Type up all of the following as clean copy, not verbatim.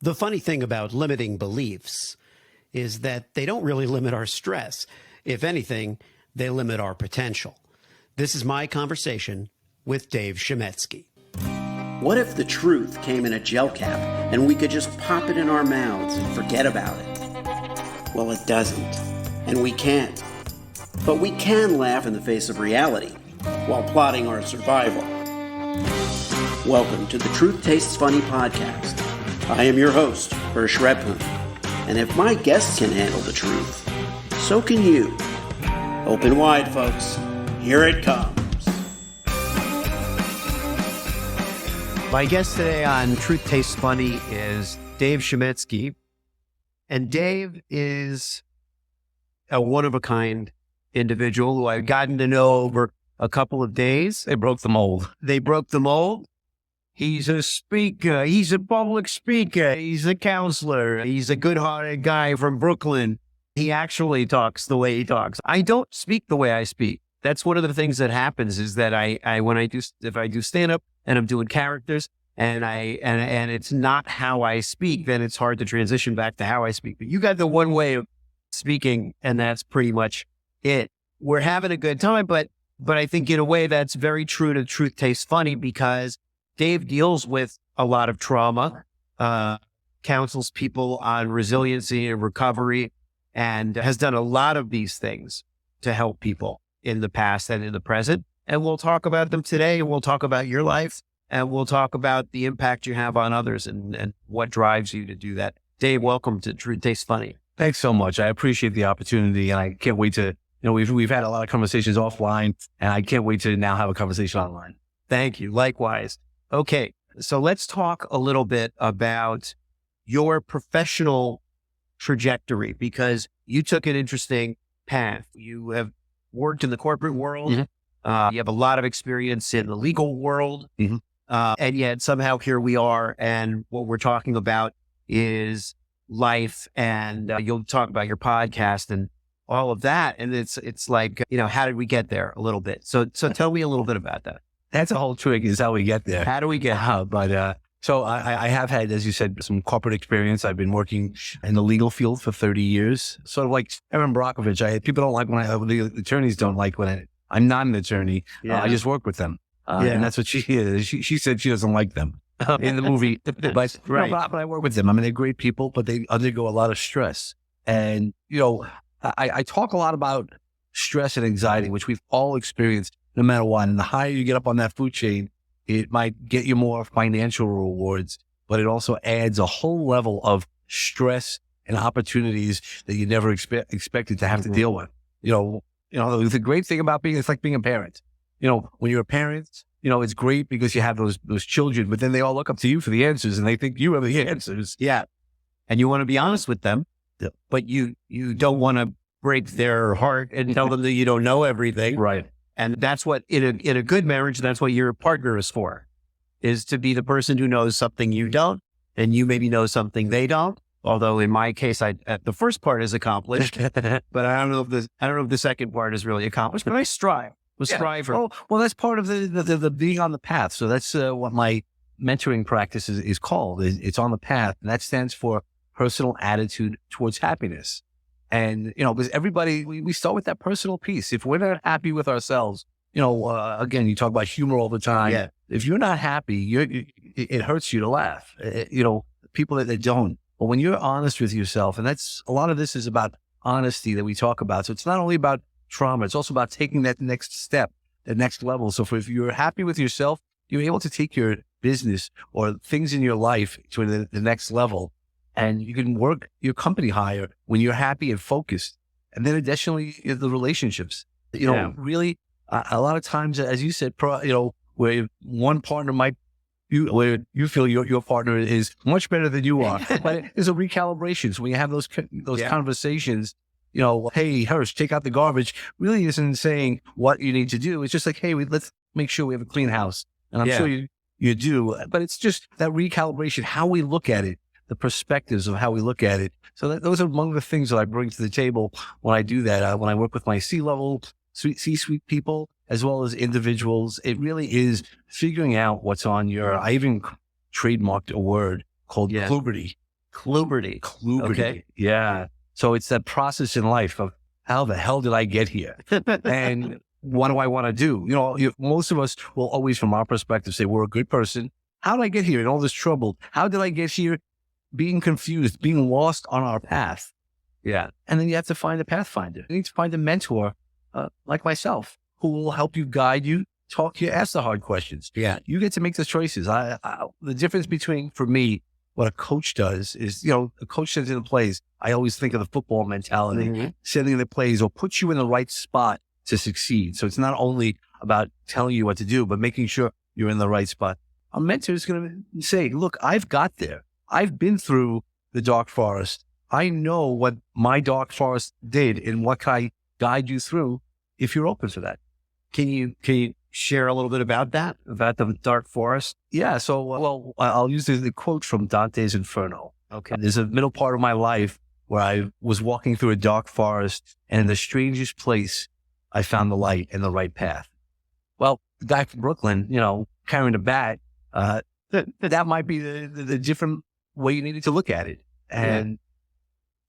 The funny thing about limiting beliefs is that they don't really limit our stress. If anything, they limit our potential. This is my conversation with Dave Chametzky. What if the truth came in a gel cap and we could just pop it in our mouths and forget about it? Well, it doesn't, and we can't. But we can laugh in the face of reality while plotting our survival. Welcome to the Truth Tastes Funny podcast. I am your host, Hirsch Redpun, and if my guests can handle the truth, so can you. Open wide, folks. Here it comes. My guest today on Truth Tastes Funny is Dave Chametzky, and Dave is a one-of-a-kind individual who I've gotten to know over a couple of days. They broke the mold. They broke the mold. He's a speaker. He's a public speaker. He's a counselor. He's a good-hearted guy from Brooklyn. He actually talks the way he talks. I don't speak the way I speak. That's one of the things that happens is that if I do stand-up and I'm doing characters and it's not how I speak, then it's hard to transition back to how I speak. But you got the one way of speaking, and that's pretty much it. We're having a good time, but I think in a way that's very true to Truth Tastes Funny because Dave deals with a lot of trauma, counsels people on resiliency and recovery, and has done a lot of these things to help people in the past and in the present. And we'll talk about them today, and we'll talk about your life, and we'll talk about the impact you have on others and what drives you to do that. Dave, welcome to Truth Tastes Funny. Thanks so much. I appreciate the opportunity, and I can't wait to, we've had a lot of conversations offline, and I can't wait to now have a conversation online. Thank you. Likewise. Okay, so let's talk a little bit about your professional trajectory because you took an interesting path. You have worked in the corporate world. Mm-hmm. You have a lot of experience in the legal world. Mm-hmm. And yet somehow here we are. And what we're talking about is life. And you'll talk about your podcast and all of that. And it's like, how did we get there a little bit? So tell me a little bit about that. That's a whole trick is how we get there. How do we get there? So I have had, as you said, some corporate experience. I've been working in the legal field for 30 years. Sort of like Erin Brockovich. People don't like the attorneys don't like when I'm not an attorney. Yeah. I just work with them. And that's what she is. She said she doesn't like them in the movie. But I work with them. I mean, they're great people, but they undergo a lot of stress. And, I talk a lot about stress and anxiety, which we've all experienced no matter what. And the higher you get up on that food chain, it might get you more financial rewards, but it also adds a whole level of stress and opportunities that you never expected to have to deal with. The great thing about it's like being a parent. When you're a parent, it's great because you have those children, but then they all look up to you for the answers and they think you have the answers. Yeah. And you want to be honest with them, but you don't want to break their heart and tell them that you don't know everything. Right. And that's what, in a good marriage, that's what your partner is for, is to be the person who knows something you don't, and you maybe know something they don't. Although in my case, the first part is accomplished, but I don't know if the second part is really accomplished, but I strive. Well, that's part of the being on the path. So that's what my mentoring practice is called. It's on the path. And that stands for personal attitude towards happiness. And, because everybody, we start with that personal piece. If we're not happy with ourselves, again, you talk about humor all the time. Yeah. If you're not happy, it hurts you to laugh. People that don't. But when you're honest with yourself, and that's a lot of this is about honesty that we talk about. So it's not only about trauma, it's also about taking that next step, the next level. So if you're happy with yourself, you're able to take your business or things in your life to the next level. And you can work your company higher when you're happy and focused. And then additionally, the relationships, really a lot of times, as you said, where one partner where you feel your partner is much better than you are, but there's a recalibration. So when you have those conversations, hey, Hirsch, take out the garbage really isn't saying what you need to do. It's just like, hey, let's make sure we have a clean house. And I'm sure you do, but it's just that recalibration, how we look at it. The perspectives of how we look at it. So those are among the things that I bring to the table when I do that. When I work with my C-level, C-suite people, as well as individuals, it really is figuring out what's on I even trademarked a word called Kluberty. Kluberty. Okay. Yeah. So it's that process in life of how the hell did I get here? And what do I want to do? Most of us will always, from our perspective, say we're a good person. How did I get here in all this trouble? How did I get here being confused, being lost on our path? Yeah. And then you have to find a pathfinder. You need to find a mentor like myself who will help you, guide you, talk to you, ask the hard questions. Yeah. You get to make the choices. The difference between, for me, what a coach does is, a coach sends in the plays. I always think of the football mentality, sending in the plays will put you in the right spot to succeed. So it's not only about telling you what to do, but making sure you're in the right spot. A mentor is going to say, look, I've got there. I've been through the dark forest. I know what my dark forest did and what can I guide you through if you're open for that. Can you share a little bit about that, about the dark forest? Yeah. So, I'll use the quote from Dante's Inferno. Okay. There's a middle part of my life where I was walking through a dark forest, and in the strangest place, I found the light and the right path. Well, the guy from Brooklyn, carrying a bat, that might be the different way you needed to look at it. And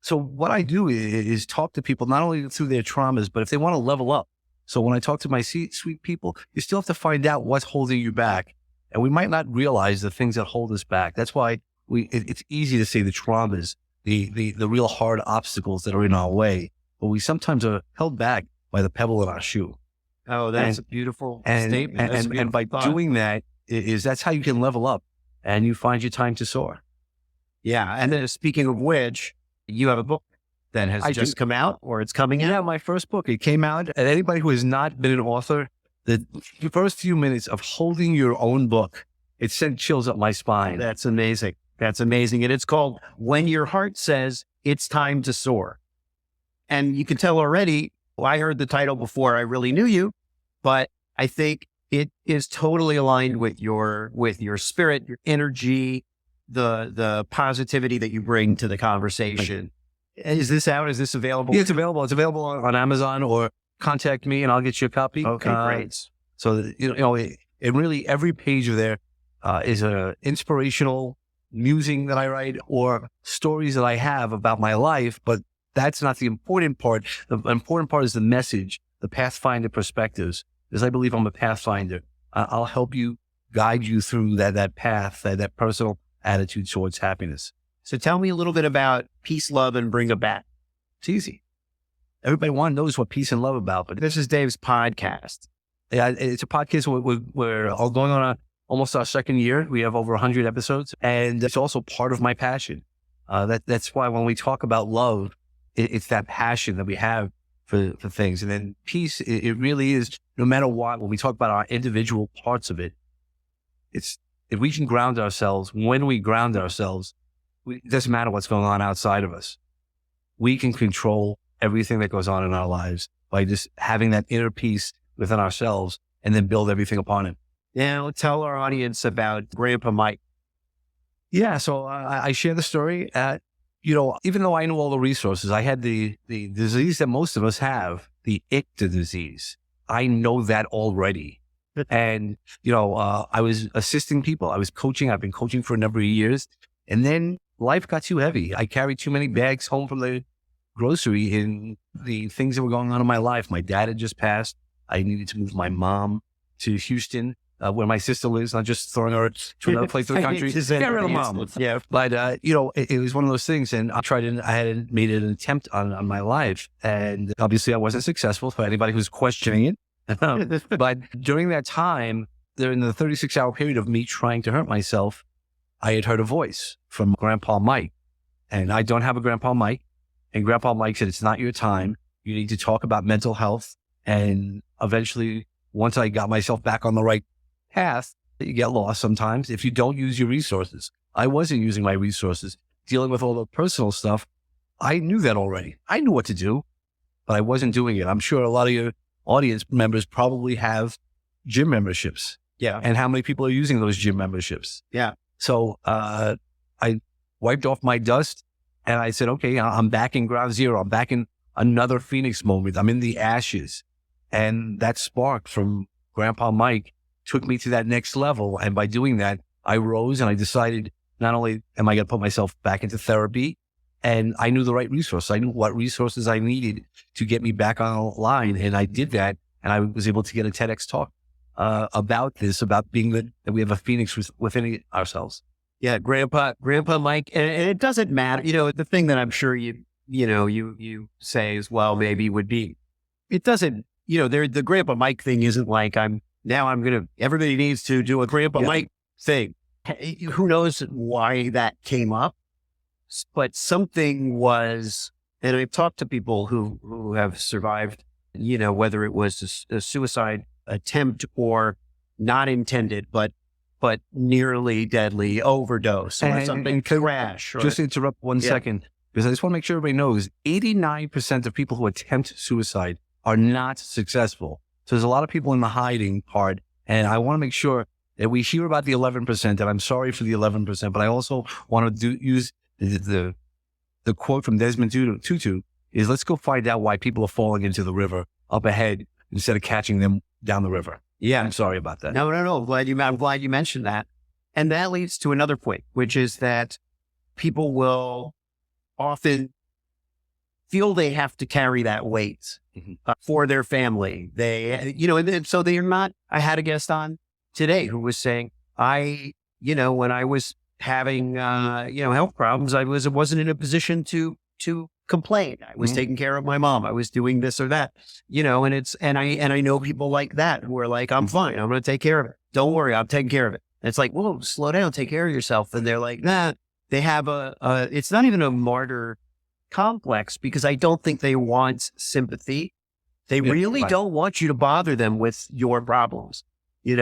so what I do is talk to people, not only through their traumas, but if they want to level up. So when I talk to my sweet people, you still have to find out what's holding you back. And we might not realize the things that hold us back. That's why it's easy to say the traumas, the real hard obstacles that are in our way, but we sometimes are held back by the pebble in our shoe. Oh, that's a beautiful statement. And by doing that, that's how you can level up and you find your time to soar. Yeah. And then speaking of which, you have a book that has just come out, or it's coming out? Yeah, my first book. It came out. And anybody who has not been an author, the first few minutes of holding your own book, it sent chills up my spine. That's amazing. That's amazing. And it's called When Your Heart Says It's Time to Soar. And you can tell already, I heard the title before I really knew you, but I think it is totally aligned with your spirit, your energy, the positivity that you bring to the conversation. Is this out? Is this available? Yeah, it's available. It's available on Amazon, or contact me and I'll get you a copy. Okay, great. So, it really, every page of there is a inspirational musing that I write or stories that I have about my life, but that's not the important part. The important part is the message, the pathfinder perspectives, because I believe I'm a pathfinder. I'll help you, guide you through that path, that personal attitude towards happiness. So tell me a little bit about Peace, Love, and Bring a Bat. It's easy. Everybody knows what peace and love about, but this is Dave's podcast. Yeah, it's a podcast. We're all going on almost our second year. We have over 100 episodes, and it's also part of my passion. That's why when we talk about love, it's that passion that we have for things. And then peace, it really is, no matter what, when we talk about our individual parts of it, it's, if we can ground ourselves, when we ground ourselves, it doesn't matter what's going on outside of us. We can control everything that goes on in our lives by just having that inner peace within ourselves and then build everything upon it. Now, tell our audience about Grandpa Mike. Yeah, so I share the story. Even though I know all the resources, I had the disease that most of us have, the ICTA disease. I know that already. And, I was assisting people. I was coaching. I've been coaching for a number of years. And then life got too heavy. I carried too many bags home from the grocery in the things that were going on in my life. My dad had just passed. I needed to move my mom to Houston, where my sister lives, not just throwing her to another place of the country. Get rid of mom. Yeah. But, it was one of those things. And I had made an attempt on my life. And obviously I wasn't successful for anybody who's questioning it. But during that time, during the 36-hour period of me trying to hurt myself, I had heard a voice from Grandpa Mike. And I don't have a Grandpa Mike. And Grandpa Mike said, it's not your time. You need to talk about mental health. And eventually, once I got myself back on the right path, you get lost sometimes if you don't use your resources. I wasn't using my resources. Dealing with all the personal stuff, I knew that already. I knew what to do, but I wasn't doing it. I'm sure a lot of your audience members probably have gym memberships. Yeah. And how many people are using those gym memberships? Yeah. So I wiped off my dust and I said, okay, I'm back in ground zero. I'm back in another Phoenix moment. I'm in the ashes. And that spark from Grandpa Mike took me to that next level. And by doing that, I rose and I decided not only am I going to put myself back into therapy, and I knew the right resource. I knew what resources I needed to get me back online. And I did that. And I was able to get a TEDx talk about this, about being that we have a phoenix within ourselves. Yeah, Grandpa Mike. And it doesn't matter. The thing that I'm sure you say as well, maybe would be, it doesn't, the Grandpa Mike thing isn't like everybody needs to do a Grandpa Mike thing. Who knows why that came up? But something was, and I've talked to people who have survived, whether it was a suicide attempt or not intended, but nearly deadly overdose or something, crash. Just to interrupt one second, because I just want to make sure everybody knows 89% of people who attempt suicide are not successful. So there's a lot of people in the hiding part. And I want to make sure that we hear about the 11%, and I'm sorry for the 11%, but I also want to use the quote from Desmond Tutu is, let's go find out why people are falling into the river up ahead instead of catching them down the river. Yeah. I'm sorry about that. No. I'm glad you mentioned that. And that leads to another point, which is that people will often feel they have to carry that weight for their family. And so they're not, I had a guest on today who was saying, when I was having, health problems, I wasn't in a position to complain. I was taking care of my mom. I was doing this or that, and I know people like that who are like, I'm fine. I'm going to take care of it. Don't worry. I'm taking care of it. And it's like, whoa, slow down, take care of yourself. And they're like, nah, they have it's not even a martyr complex, because I don't think they want sympathy. They really don't want you to bother them with your problems. They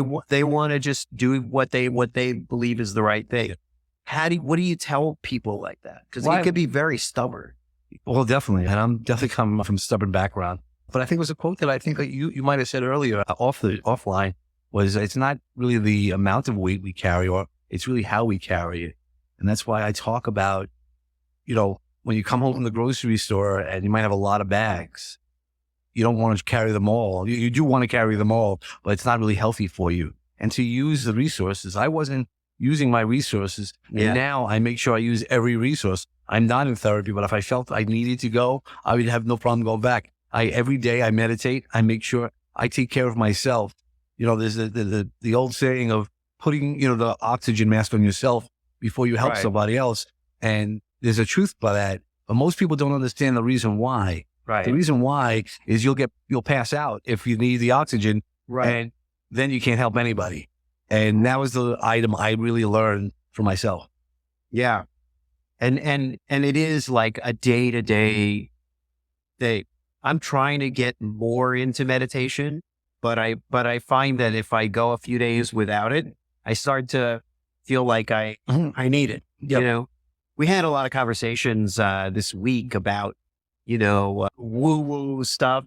want to just do what they believe is the right thing. What do you tell people like that? Because it could be very stubborn. Well, definitely. And I'm definitely coming from a stubborn background. But I think it was a quote that I think that you might have said earlier offline was, it's not really the amount of weight we carry, or it's really how we carry it. And that's why I talk about, when you come home from the grocery store and you might have a lot of bags, you don't want to carry them all. You do want to carry them all, but it's not really healthy for you. And to use the resources, I wasn't using my resources. And now I make sure I use every resource. I'm not in therapy, but if I felt I needed to go, I would have no problem going back. Every day I meditate. I make sure I take care of myself. There's the old saying of putting, the oxygen mask on yourself before you help somebody else. And there's a truth by that, but most people don't understand the reason why. Right. The reason why is you'll pass out if you need the oxygen, and then you can't help anybody. And that was the item I really learned for myself. Yeah. And it is like a day-to-day thing. I'm trying to get more into meditation, but I find that if I go a few days without it, I start to feel like I need it. Yep. We had a lot of conversations this week about woo-woo stuff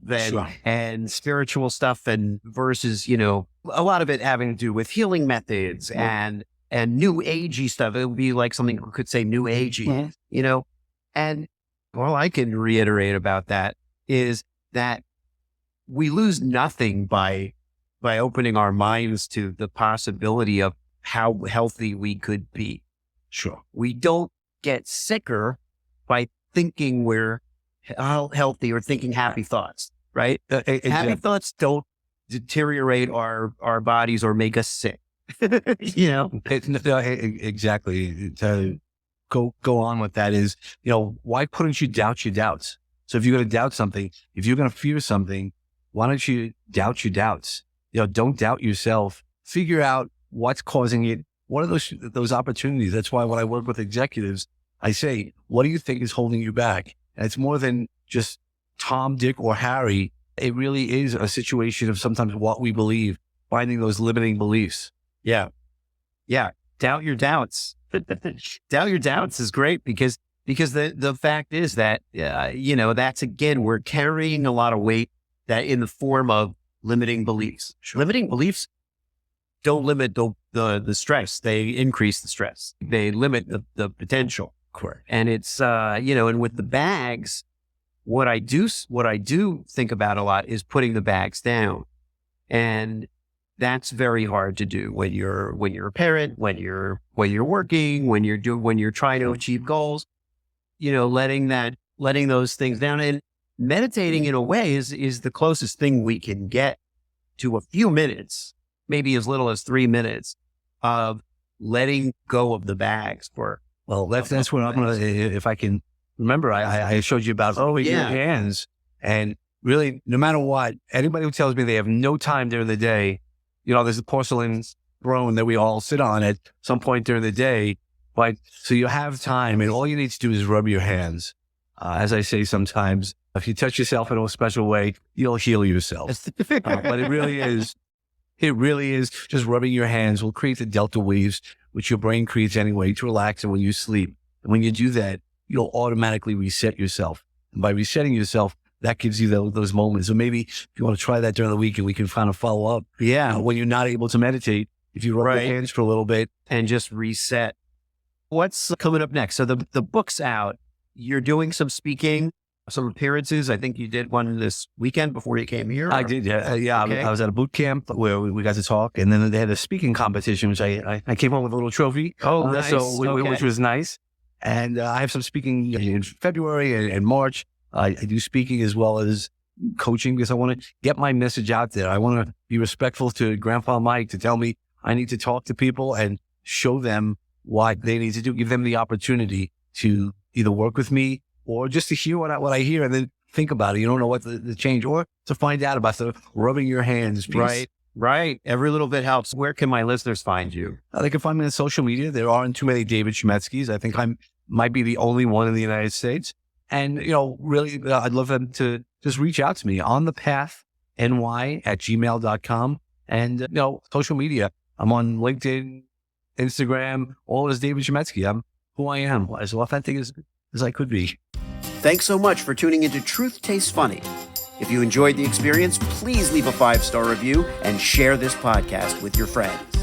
and spiritual stuff, and versus, a lot of it having to do with healing methods and new agey stuff. It would be like something we could say new agey, and all I can reiterate about that is that we lose nothing by opening our minds to the possibility of how healthy we could be. Sure. We don't get sicker by thinking we're healthy or thinking happy thoughts, right? Happy thoughts don't deteriorate our bodies or make us sick. Exactly. To go on with that is, why couldn't you doubt your doubts? So if you're going to doubt something, if you're going to fear something, why don't you doubt your doubts? Don't doubt yourself. Figure out what's causing it. What are those opportunities? That's why when I work with executives, I say, what do you think is holding you back? And it's more than just Tom, Dick, or Harry. It really is a situation of sometimes what we believe, finding those limiting beliefs. Yeah. Yeah. Doubt your doubts. Doubt your doubts is great because the fact is that, that's, again, we're carrying a lot of weight that in the form of limiting beliefs. Sure. Limiting beliefs don't limit the stress. They increase the stress. They limit the potential. Correct. And it's, and with the bags, what I do think about a lot is putting the bags down. And That's very hard to do when you're a parent, when you're working, when you're trying to achieve goals. Letting those things down, and meditating in a way is the closest thing we can get to a few minutes, maybe as little as 3 minutes of letting go of the bags for. Well, that's what I'm going to, if I can remember, I showed you about your hands, and really, no matter what, anybody who tells me they have no time during the day, there's a porcelain throne that we all sit on at some point during the day. But so you have time, and all you need to do is rub your hands. As I say sometimes, if you touch yourself in a special way, you'll heal yourself. But it really is just rubbing your hands will create the delta waves, which your brain creates anyway to relax. And when you sleep, and when you do that, you'll automatically reset yourself. And by resetting yourself, that gives you those moments. So maybe if you want to try that during the week, and we can kind of follow up. Yeah. When you're not able to meditate, if you rub your hands for a little bit and just reset. What's coming up next? So the book's out. You're doing some speaking, some appearances. I think you did one this weekend before you came here. I did, yeah. Okay. I was at a boot camp where we got to talk, and then they had a speaking competition, which I came home with a little trophy. Oh, nice. Which was nice. And I have some speaking in February and March. I do speaking as well as coaching because I want to get my message out there. I want to be respectful to Grandpa Mike to tell me I need to talk to people and show them what they need to do, give them the opportunity to either work with me or just to hear what I hear and then think about it. You don't know what the change, or to find out about the rubbing your hands piece. Right. Every little bit helps. Where can my listeners find you? They can find me on social media. There aren't too many David Chametzkys. I think I might be the only one in the United States. And, really, I'd love them to just reach out to me on thepathny@gmail.com. And, social media. I'm on LinkedIn, Instagram, all as David Chametzky. I'm who I am, as authentic as I could be. Thanks so much for tuning into Truth Tastes Funny. If you enjoyed the experience, please leave a 5-star review and share this podcast with your friends.